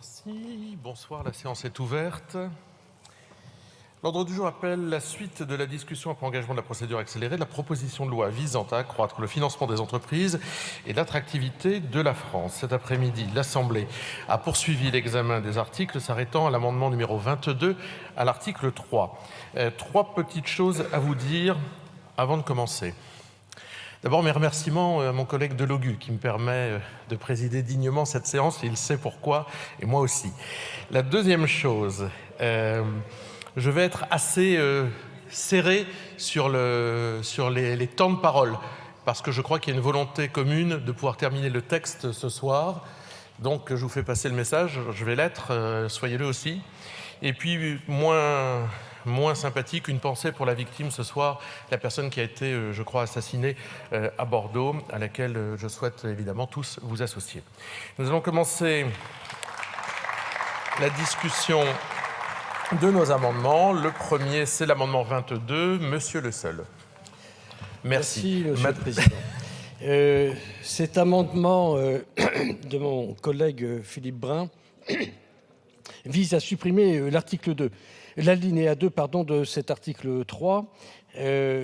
Merci. Bonsoir, la séance est ouverte. L'ordre du jour appelle la suite de la discussion après engagement de la procédure accélérée de la proposition de loi visant à accroître le financement des entreprises et l'attractivité de la France. Cet après-midi, l'Assemblée a poursuivi l'examen des articles s'arrêtant à l'amendement numéro 22 à l'article 3. Trois petites choses à vous dire avant de commencer. D'abord, mes remerciements à mon collègue Delogu qui me permet de présider dignement cette séance, et il sait pourquoi, et moi aussi. La deuxième chose, je vais être assez serré sur les temps de parole, parce que je crois qu'il y a une volonté commune de pouvoir terminer le texte ce soir. Donc, je vous fais passer le message, je vais l'être, soyez-le aussi. Et puis, moins sympathique, une pensée pour la victime ce soir, la personne qui a été, je crois, assassinée à Bordeaux, à laquelle je souhaite évidemment tous vous associer. Nous allons commencer la discussion de nos amendements. Le premier, c'est l'amendement 22, Monsieur Le Seul. Merci. Monsieur le Président. Cet amendement de mon collègue Philippe Brun vise à supprimer l'article 2. L'alinéa 2 de cet article 3.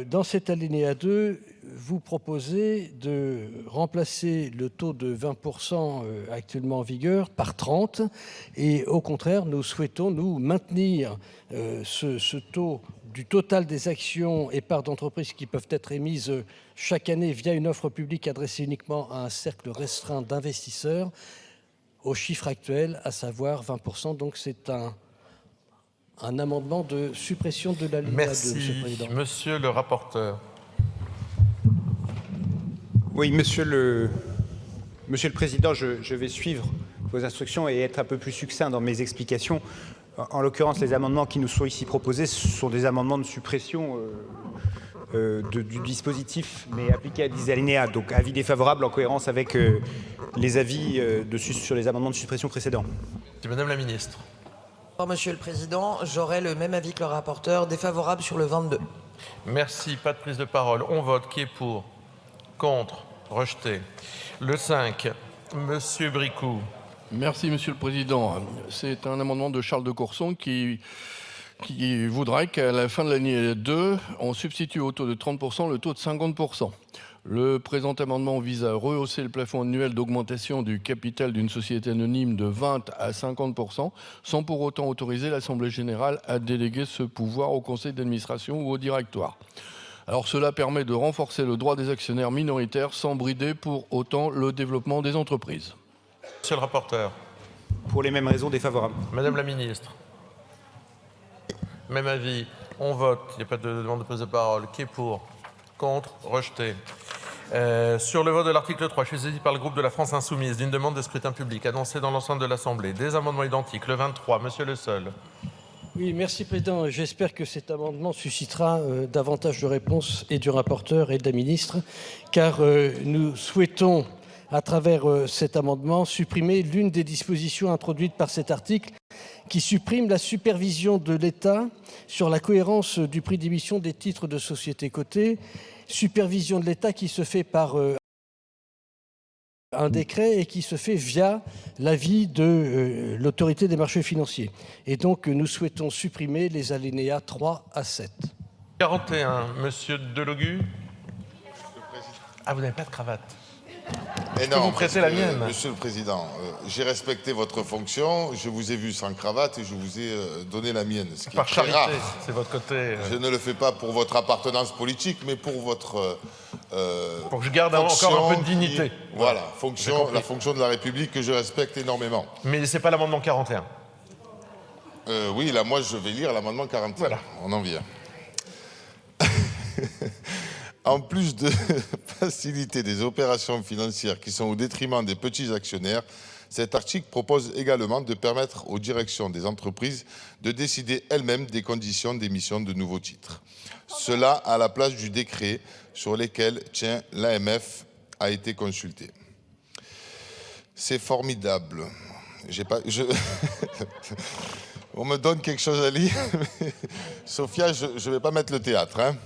Dans cet alinéa 2, vous proposez de remplacer le taux de 20% actuellement en vigueur par 30. Et au contraire, nous souhaitons maintenir ce taux du total des actions et parts d'entreprises qui peuvent être émises chaque année via une offre publique adressée uniquement à un cercle restreint d'investisseurs au chiffre actuel, à savoir 20%. Donc c'est un amendement de suppression de l'alinéa 2, Monsieur le Président. Monsieur le rapporteur. Oui, Monsieur le Président, je vais suivre vos instructions et être un peu plus succinct dans mes explications. En l'occurrence, les amendements qui nous sont ici proposés sont des amendements de suppression du dispositif, mais appliqués à 10 alinéas. Donc, avis défavorable en cohérence avec les avis sur les amendements de suppression précédents. Madame la Ministre. Monsieur le Président, j'aurai le même avis que le rapporteur, défavorable sur le 22. Merci, pas de prise de parole. On vote. Qui est pour? Contre? Rejeté. Le 5, Monsieur Bricout. Merci, Monsieur le Président. C'est un amendement de Charles de Courson qui voudrait qu'à la fin de l'année 2, on substitue au taux de 30% le taux de 50%. Le présent amendement vise à rehausser le plafond annuel d'augmentation du capital d'une société anonyme de 20 à 50%, sans pour autant autoriser l'Assemblée générale à déléguer ce pouvoir au conseil d'administration ou au directoire. Alors cela permet de renforcer le droit des actionnaires minoritaires sans brider pour autant le développement des entreprises. Monsieur le rapporteur. Pour les mêmes raisons, défavorable. Madame la Ministre. Même avis. On vote. Il n'y a pas de demande de prise de parole. Qui est pour? Contre? Rejeté. Sur le vote de l'article 3, je suis saisi par le groupe de la France Insoumise d'une demande de scrutin public annoncée dans l'ensemble de l'Assemblée. Des amendements identiques. Le 23, Monsieur Le Seul. Oui, merci Président. J'espère que cet amendement suscitera davantage de réponses et du rapporteur et de la ministre, car nous souhaitons, à travers cet amendement, supprimer l'une des dispositions introduites par cet article qui supprime la supervision de l'État sur la cohérence du prix d'émission des titres de société cotée, supervision de l'État qui se fait par un décret et qui se fait via l'avis de l'autorité des marchés financiers. Et donc, nous souhaitons supprimer les alinéas 3 à 7. 41, Monsieur Delogu. Ah, vous n'avez pas de cravate. Mais non, vous prêtez la mienne. Monsieur le Président, j'ai respecté votre fonction, je vous ai vu sans cravate et je vous ai donné la mienne. Ce qui Par est très charité, rare. c'est votre côté. Je ne le fais pas pour votre appartenance politique, mais pour votre pour que je garde encore un peu de dignité. Voilà, la fonction de la République que je respecte énormément. Mais ce n'est pas l'amendement 41. Oui, là, moi, je vais lire l'amendement 41. Voilà. On en vient. En plus de faciliter des opérations financières qui sont au détriment des petits actionnaires, cet article propose également de permettre aux directions des entreprises de décider elles-mêmes des conditions d'émission de nouveaux titres. Cela à la place du décret sur lequel, l'AMF a été consulté. C'est formidable. On me donne quelque chose à lire. Sophia, je ne vais pas mettre le théâtre, hein.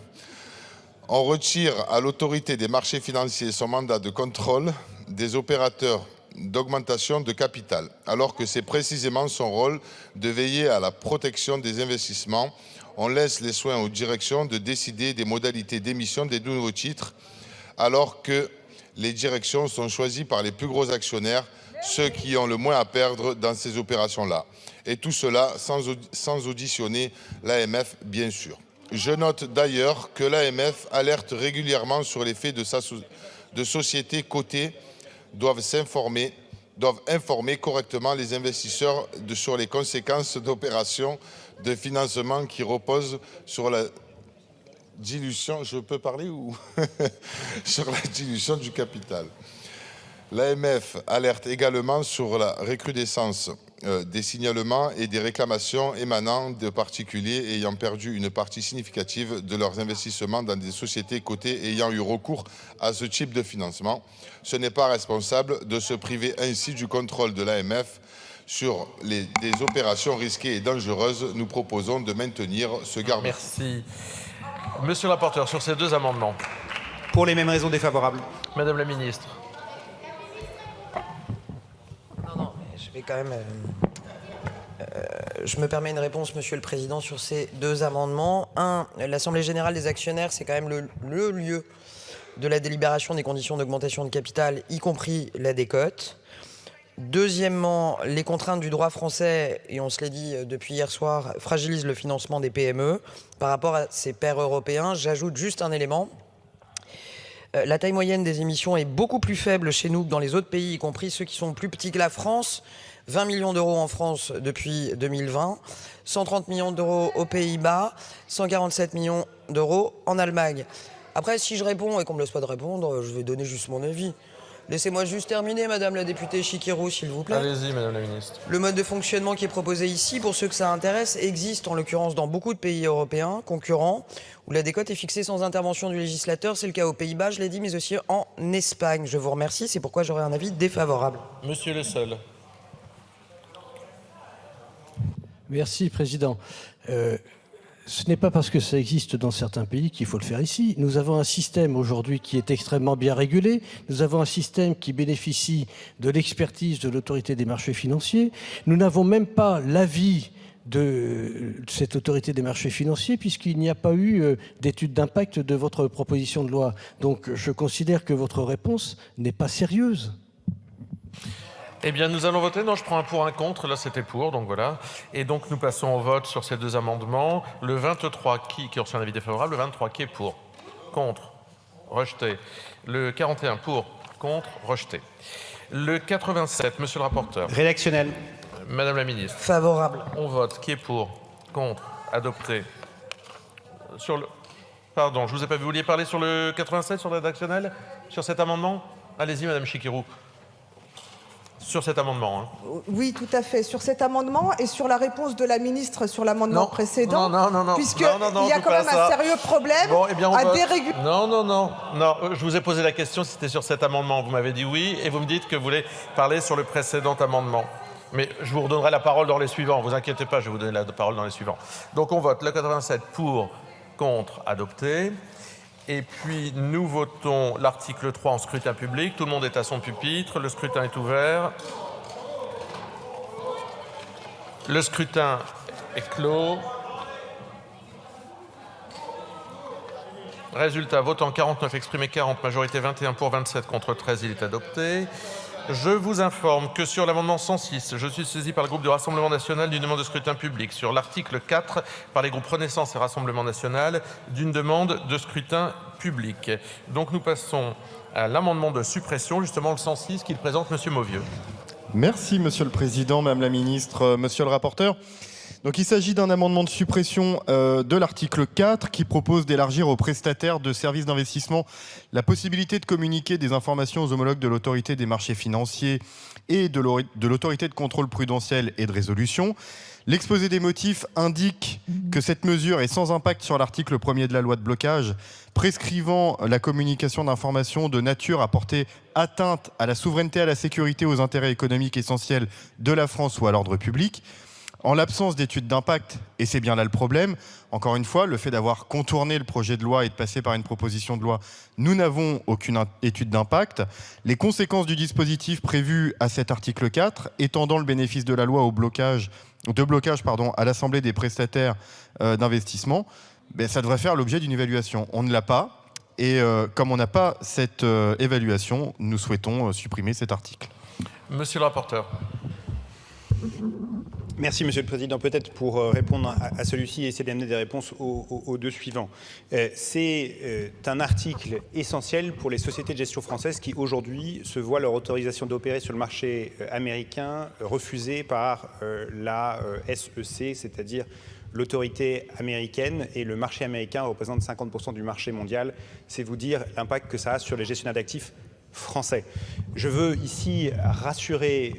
On retire à l'autorité des marchés financiers son mandat de contrôle des opérateurs d'augmentation de capital, alors que c'est précisément son rôle de veiller à la protection des investissements. On laisse les soins aux directions de décider des modalités d'émission des nouveaux titres, alors que les directions sont choisies par les plus gros actionnaires, ceux qui ont le moins à perdre dans ces opérations-là. Et tout cela sans auditionner l'AMF, bien sûr. Je note d'ailleurs que l'AMF alerte régulièrement sur les faits de sociétés cotées doivent informer correctement les investisseurs sur les conséquences d'opérations de financement qui reposent sur la dilution, je peux parler ou sur la dilution du capital. L'AMF alerte également sur la recrudescence des signalements et des réclamations émanant de particuliers ayant perdu une partie significative de leurs investissements dans des sociétés cotées ayant eu recours à ce type de financement. Ce n'est pas responsable de se priver ainsi du contrôle de l'AMF sur des opérations risquées et dangereuses. Nous proposons de maintenir ce garde-fou. Merci. Monsieur le rapporteur, sur ces deux amendements. Pour les mêmes raisons, défavorables. Madame la ministre. Non, mais je vais quand même... je me permets une réponse, Monsieur le Président, sur ces deux amendements. Un, l'Assemblée générale des actionnaires, c'est quand même le lieu de la délibération des conditions d'augmentation de capital, y compris la décote. Deuxièmement, les contraintes du droit français, et on se l'est dit depuis hier soir, fragilisent le financement des PME par rapport à ses pairs européens. J'ajoute juste un élément. La taille moyenne des émissions est beaucoup plus faible chez nous que dans les autres pays, y compris ceux qui sont plus petits que la France. 20 millions d'euros en France depuis 2020, 130 millions d'euros aux Pays-Bas, 147 millions d'euros en Allemagne. Après, si je réponds et qu'on me laisse pas de répondre, je vais donner juste mon avis. Laissez-moi juste terminer, Madame la députée Chikirou, s'il vous plaît. Allez-y, Madame la ministre. Le mode de fonctionnement qui est proposé ici, pour ceux que ça intéresse, existe en l'occurrence dans beaucoup de pays européens concurrents, où la décote est fixée sans intervention du législateur. C'est le cas aux Pays-Bas, je l'ai dit, mais aussi en Espagne. Je vous remercie, c'est pourquoi j'aurai un avis défavorable. Monsieur Le Seul. Merci, Président. Ce n'est pas parce que ça existe dans certains pays qu'il faut le faire ici. Nous avons un système aujourd'hui qui est extrêmement bien régulé. Nous avons un système qui bénéficie de l'expertise de l'autorité des marchés financiers. Nous n'avons même pas l'avis de cette autorité des marchés financiers puisqu'il n'y a pas eu d'étude d'impact de votre proposition de loi. Donc je considère que votre réponse n'est pas sérieuse. Eh bien, nous allons voter. Non, je prends un pour, un contre. Là, c'était pour, donc voilà. Et donc, nous passons au vote sur ces deux amendements. Le 23, qui a reçu un avis défavorable. Le 23, qui est pour? Contre? Rejeté. Le 41, pour? Contre? Rejeté. Le 87, monsieur le rapporteur. Rédactionnel. Madame la ministre. Favorable. On vote. Qui est pour? Contre? Adopté. Sur le... Pardon, je vous ai pas vu. Vous vouliez parler sur le 87, sur le rédactionnel? Sur cet amendement? Allez-y, Madame Chikirou. Sur cet amendement. Hein. Oui, tout à fait. Sur cet amendement et sur la réponse de la ministre sur l'amendement précédent. Non. Puisqu'il y a quand même un sérieux problème à déréguler. Non. Je vous ai posé la question si c'était sur cet amendement. Vous m'avez dit oui et vous me dites que vous voulez parler sur le précédent amendement. Mais je vous redonnerai la parole dans les suivants. Vous inquiétez pas, je vais vous donner la parole dans les suivants. Donc on vote le 87 pour, contre, adopté. Et puis, nous votons l'article 3 en scrutin public. Tout le monde est à son pupitre. Le scrutin est ouvert. Le scrutin est clos. Résultat, votant 49, exprimé 40, majorité 21 pour, 27 contre 13, il est adopté. Je vous informe que sur l'amendement 106, je suis saisi par le groupe du Rassemblement national d'une demande de scrutin public. Sur l'article 4, par les groupes Renaissance et Rassemblement national, d'une demande de scrutin public. Donc nous passons à l'amendement de suppression, justement le 106, qu'il présente M. Mauvieux. Merci, Monsieur le Président, Madame la Ministre, Monsieur le rapporteur. Donc, il s'agit d'un amendement de suppression de l'article 4 qui propose d'élargir aux prestataires de services d'investissement la possibilité de communiquer des informations aux homologues de l'autorité des marchés financiers et de l'autorité de contrôle prudentiel et de résolution. L'exposé des motifs indique que cette mesure est sans impact sur l'article 1er de la loi de blocage, prescrivant la communication d'informations de nature à porter atteinte à la souveraineté, à la sécurité, aux intérêts économiques essentiels de la France ou à l'ordre public. En l'absence d'études d'impact, et c'est bien là le problème, encore une fois, le fait d'avoir contourné le projet de loi et de passer par une proposition de loi, nous n'avons aucune étude d'impact. Les conséquences du dispositif prévu à cet article 4, étendant le bénéfice de la loi au blocage à l'Assemblée des prestataires d'investissement, ça devrait faire l'objet d'une évaluation. On ne l'a pas, et comme on n'a pas cette évaluation, nous souhaitons supprimer cet article. Monsieur le rapporteur. Merci, Monsieur le Président. Peut-être pour répondre à celui-ci et essayer d'amener des réponses aux deux suivants. C'est un article essentiel pour les sociétés de gestion françaises qui, aujourd'hui, se voient leur autorisation d'opérer sur le marché américain refusée par la SEC, c'est-à-dire l'autorité américaine, et le marché américain représente 50% du marché mondial. C'est vous dire l'impact que ça a sur les gestionnaires d'actifs français. Je veux ici rassurer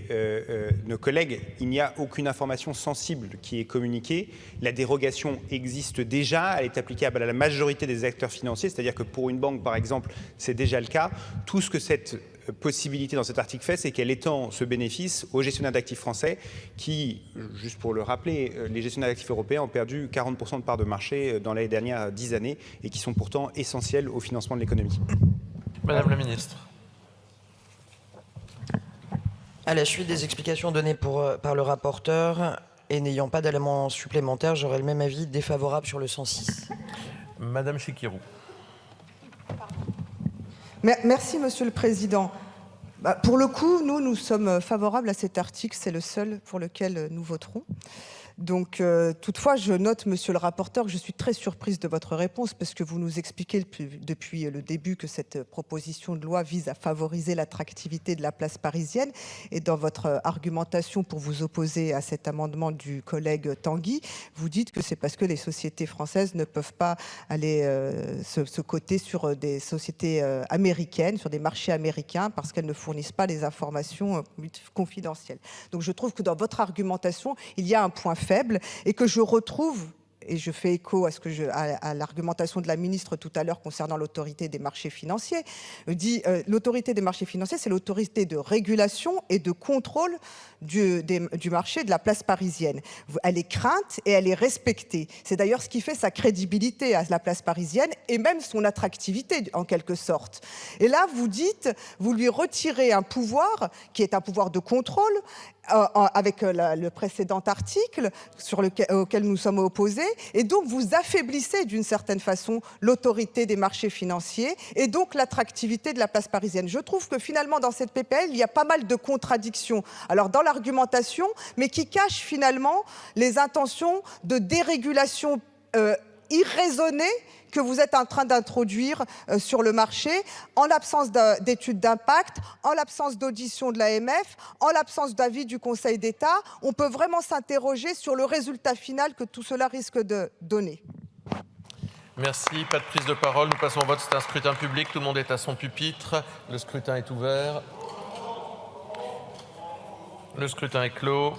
nos collègues, il n'y a aucune information sensible qui est communiquée. La dérogation existe déjà, elle est applicable à la majorité des acteurs financiers, c'est-à-dire que pour une banque, par exemple, c'est déjà le cas. Tout ce que cette possibilité dans cet article fait, c'est qu'elle étend ce bénéfice aux gestionnaires d'actifs français qui, juste pour le rappeler, les gestionnaires d'actifs européens ont perdu 40% de parts de marché dans les dernières 10 années et qui sont pourtant essentiels au financement de l'économie. Madame la ministre. À la suite des explications données par le rapporteur et n'ayant pas d'éléments supplémentaires, j'aurai le même avis défavorable sur le 106. Madame Chikirou. Merci, Monsieur le Président. Pour le coup, nous sommes favorables à cet article. C'est le seul pour lequel nous voterons. Donc, toutefois, je note, Monsieur le rapporteur, que je suis très surprise de votre réponse parce que vous nous expliquez depuis le début que cette proposition de loi vise à favoriser l'attractivité de la place parisienne. Et dans votre argumentation pour vous opposer à cet amendement du collègue Tanguy, vous dites que c'est parce que les sociétés françaises ne peuvent pas aller se coter sur des sociétés américaines, sur des marchés américains, parce qu'elles ne fournissent pas les informations confidentielles. Donc, je trouve que dans votre argumentation, il y a un point faible et que je retrouve, et je fais écho à l'argumentation de la ministre tout à l'heure concernant l'autorité des marchés financiers, l'autorité des marchés financiers, c'est l'autorité de régulation et de contrôle du marché de la place parisienne. Elle est crainte et elle est respectée. C'est d'ailleurs ce qui fait sa crédibilité à la place parisienne et même son attractivité en quelque sorte. Et là, vous lui retirez un pouvoir qui est un pouvoir de contrôle avec le précédent article auquel nous sommes opposés, et donc vous affaiblissez d'une certaine façon l'autorité des marchés financiers et donc l'attractivité de la place parisienne. Je trouve que finalement dans cette PPL, il y a pas mal de contradictions, alors dans l'argumentation, mais qui cachent finalement les intentions de dérégulation irraisonnée que vous êtes en train d'introduire sur le marché, en l'absence d'études d'impact, en l'absence d'audition de l'AMF, en l'absence d'avis du Conseil d'État. On peut vraiment s'interroger sur le résultat final que tout cela risque de donner. Merci. Pas de prise de parole. Nous passons au vote. C'est un scrutin public. Tout le monde est à son pupitre. Le scrutin est ouvert. Le scrutin est clos.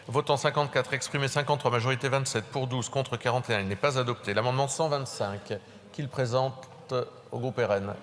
Votant 54, exprimé 53, majorité 27, pour 12, contre 41, il n'est pas adopté. L'amendement 125, qu'il présente au groupe RN.